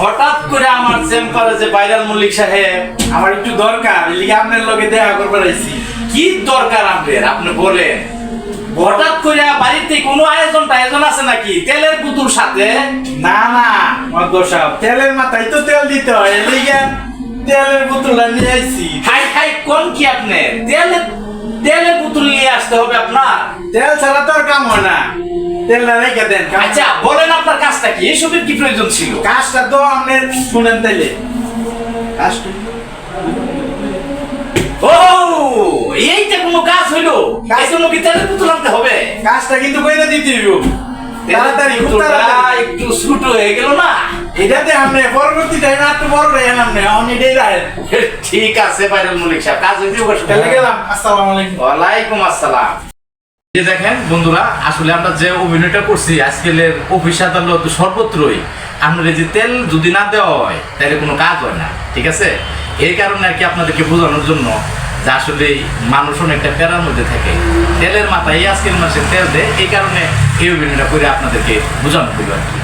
হঠাৎ করে আমার চেম্বারে যে ভাইরাল মল্লিক সাহেব, আমার একটু দরকার, এলিগে আপনার লগে দেখা করবার আইছি। কি দরকার আপনার, আপনি বলেন। হঠাৎ করে বাড়িতে কোনো আয়োজন আছে নাকি? তেলের পুতুল সাথে? না না মাদবর সাহেব, তেলের মাথায় তো তেল দিতে হয়, এলিগে তেলের পুতুলটা নিয়ে আইছি। হাই হাই, কোন কি আপনি তেলের পুতুল নিয়ে আসতে হবে আপনার? তেল ছাড়া তো আর কাম হয় না, তেলটা রেখে দেন। আচ্ছা বলেন আপনার কাজটা কি, এসবের কি প্রয়োজন ছিল? কাজটা তো আপনি শুনেন তাইলে। কাজটা ও এইটা কোনো কাজ হইলো? কাজ জন্য কি তেলের পুতুল আনতে হবে? কাজটা কিন্তু কইরা দিতে হইব তাড়াতাড়ি, খুব তাড়াতাড়ি। একটু ছোট হয়ে গেল না এটাতে, আপনি পরবর্তী টাইমে একটু বড় রাখেন, আপনি এটাই রাখেন। ঠিক আছে ভাইরাল মল্লিক সাহেব, কাজ হইতে চলে গেলাম। আসসালামু আলাইকুম। ওয়ালাইকুম আসসালাম। দেখেন বন্ধুরা, আসলে আমরা যে অভিনয়টা করছি আজকের অফিস আদালত সর্বত্রই, আপনার যে তেল যদি না দেওয়া হয় তাহলে কোনো কাজ হয় না, ঠিক আছে? এই কারণে আর কি আপনাদেরকে বোঝানোর জন্য যে আসলে মানুষ অনেকটা প্যারার মধ্যে থাকে, তেলের মাথায় আজকের মাসে তেল দেয়, এই কারণে এই অভিনয়টা করে আপনাদেরকে বোঝানো হইল আর কি।